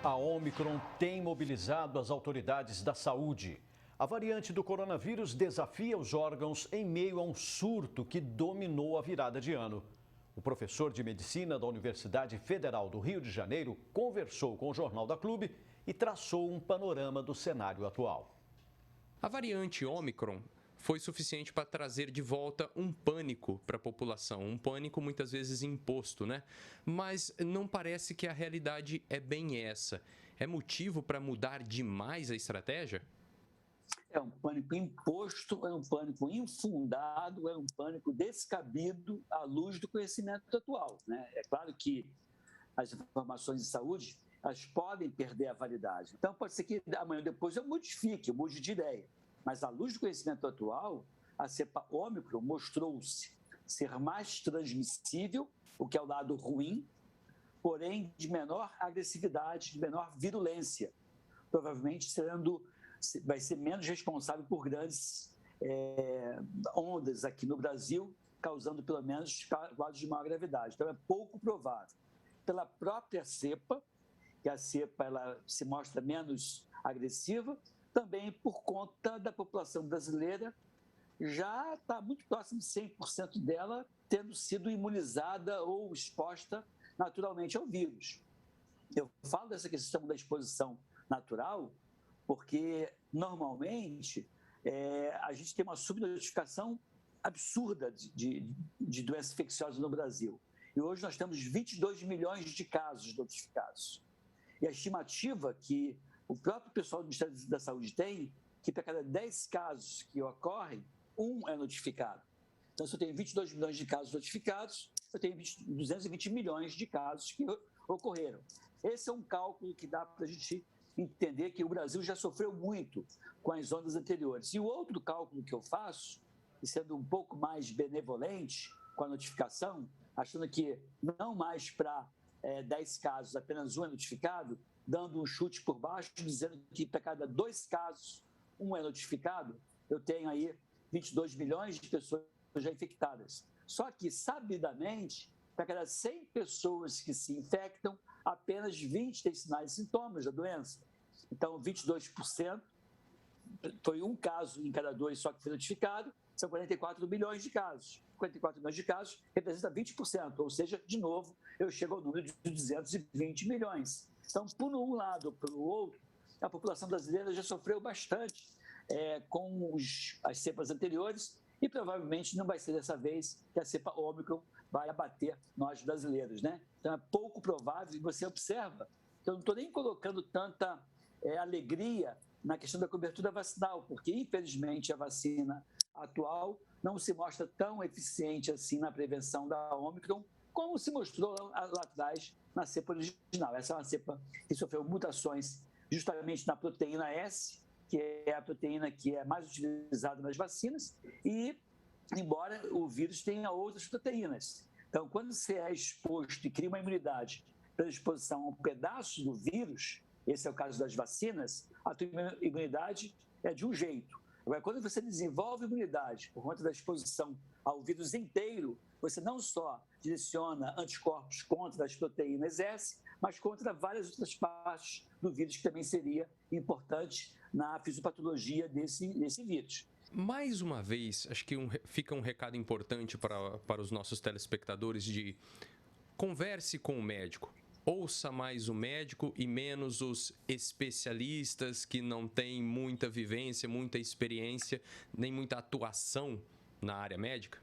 A Omicron tem mobilizado as autoridades da saúde. A variante do coronavírus desafia os órgãos em meio a um surto que dominou a virada de ano. O professor de medicina da Universidade Federal do Rio de Janeiro conversou com o Jornal da Clube e traçou um panorama do cenário atual. A variante Omicron foi suficiente para trazer de volta um pânico para a população, um pânico muitas vezes imposto, né? Mas não parece que a realidade é bem essa. É motivo para mudar demais a estratégia? É um pânico imposto, é um pânico infundado, é um pânico descabido à luz do conhecimento atual, né? É claro que as informações de saúde, elas podem perder a validade. Então, pode ser que amanhã ou depois eu mude de ideia. Mas, à luz do conhecimento atual, a cepa Ômicron mostrou-se ser mais transmissível, o que é o lado ruim, porém de menor agressividade, de menor virulência. Provavelmente vai ser menos responsável por grandes ondas aqui no Brasil, causando pelo menos quadros de maior gravidade. Então, é pouco provável. Pela própria cepa, que a cepa ela se mostra menos agressiva, também por conta da população brasileira já está muito próximo de 100% dela tendo sido imunizada ou exposta naturalmente ao vírus. Eu falo dessa questão da exposição natural porque, normalmente, a gente tem uma subnotificação absurda de doença infecciosa no Brasil. E hoje nós temos 22 milhões de casos notificados. E a estimativa que o próprio pessoal do Ministério da Saúde tem, que para cada 10 casos que ocorrem, um é notificado. Então, se eu tenho 22 milhões de casos notificados, eu tenho 220 milhões de casos que ocorreram. Esse é um cálculo que dá para a gente entender que o Brasil já sofreu muito com as ondas anteriores. E o outro cálculo que eu faço, e sendo um pouco mais benevolente com a notificação, achando que não mais para 10 casos, apenas um é notificado, dando um chute por baixo, dizendo que para cada 2 casos, um é notificado, eu tenho aí 22 milhões de pessoas já infectadas. Só que, sabidamente, para cada 100 pessoas que se infectam, apenas 20 têm sinais e sintomas da doença. Então, 22% foi um caso em cada 2 só que foi notificado, são 44 milhões de casos. 44 milhões de casos representa 20%, ou seja, de novo, eu chego ao número de 220 milhões. Então, por um lado ou pelo outro, a população brasileira já sofreu bastante com as cepas anteriores e provavelmente não vai ser dessa vez que a cepa Ômicron vai abater nós brasileiros, né? Então, é pouco provável, e você observa que eu não estou nem colocando tanta alegria na questão da cobertura vacinal, porque, infelizmente, a vacina atual não se mostra tão eficiente assim na prevenção da Ômicron, como se mostrou lá atrás na cepa original. Essa é uma cepa que sofreu mutações justamente na proteína S, que é a proteína que é mais utilizada nas vacinas, e embora o vírus tenha outras proteínas. Então, quando você é exposto e cria uma imunidade pela exposição a um pedaço do vírus, esse é o caso das vacinas, a tua imunidade é de um jeito. Agora, quando você desenvolve imunidade por conta da exposição ao vírus inteiro, você não só direciona anticorpos contra as proteínas S, mas contra várias outras partes do vírus, que também seria importante na fisiopatologia desse vírus. Mais uma vez, acho que fica um recado importante para os nossos telespectadores de converse com o médico. Ouça mais o médico e menos os especialistas que não têm muita vivência, muita experiência, nem muita atuação na área médica?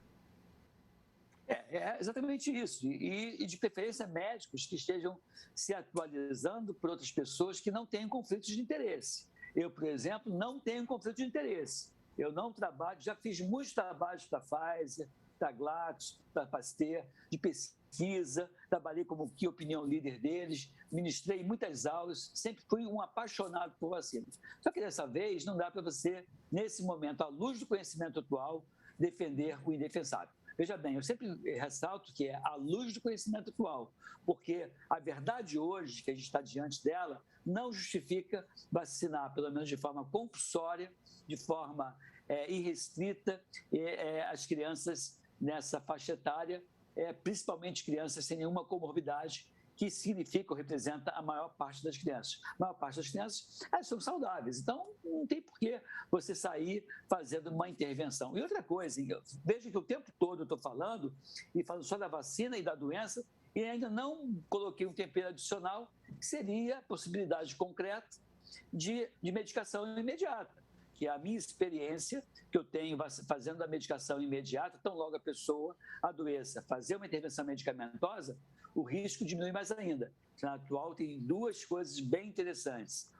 É exatamente isso. E de preferência, médicos que estejam se atualizando por outras pessoas que não tenham conflitos de interesse. Eu, por exemplo, não tenho conflito de interesse. Eu não trabalho, já fiz muitos trabalhos para a Pfizer, para a Glaxo, para a Pasteur, de pesquisa, trabalhei como Key Opinion Leader deles, ministrei muitas aulas, sempre fui um apaixonado por vacinas. Só que dessa vez não dá para você, nesse momento, à luz do conhecimento atual, defender o indefensável. Veja bem, eu sempre ressalto que é à luz do conhecimento atual, porque a verdade hoje, que a gente está diante dela, não justifica vacinar, pelo menos de forma compulsória, de forma irrestrita, as crianças nessa faixa etária, principalmente crianças sem nenhuma comorbidade, que significa ou representa a maior parte das crianças. A maior parte das crianças, elas são saudáveis, então não tem por que você sair fazendo uma intervenção. E outra coisa, veja que o tempo todo eu estou falando só da vacina e da doença, e ainda não coloquei um tempero adicional, que seria a possibilidade concreta de medicação imediata, que é a minha experiência que eu tenho fazendo a medicação imediata, tão logo a pessoa adoeça. Fazer uma intervenção medicamentosa, o risco diminui mais ainda. Na atual tem duas coisas bem interessantes.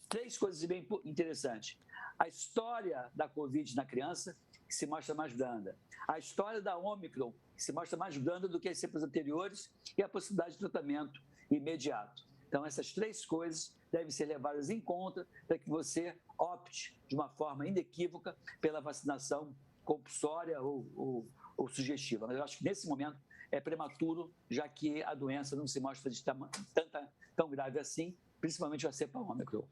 Três coisas bem interessantes. A história da Covid na criança, que se mostra mais branda. A história da Ômicron, que se mostra mais branda do que as cepas anteriores, e a possibilidade de tratamento imediato. Então, essas três coisas devem ser levadas em conta para que você opte de uma forma inequívoca pela vacinação compulsória ou sugestiva. Mas eu acho que nesse momento é prematuro, já que a doença não se mostra tão grave assim, principalmente a cepa Ômicron.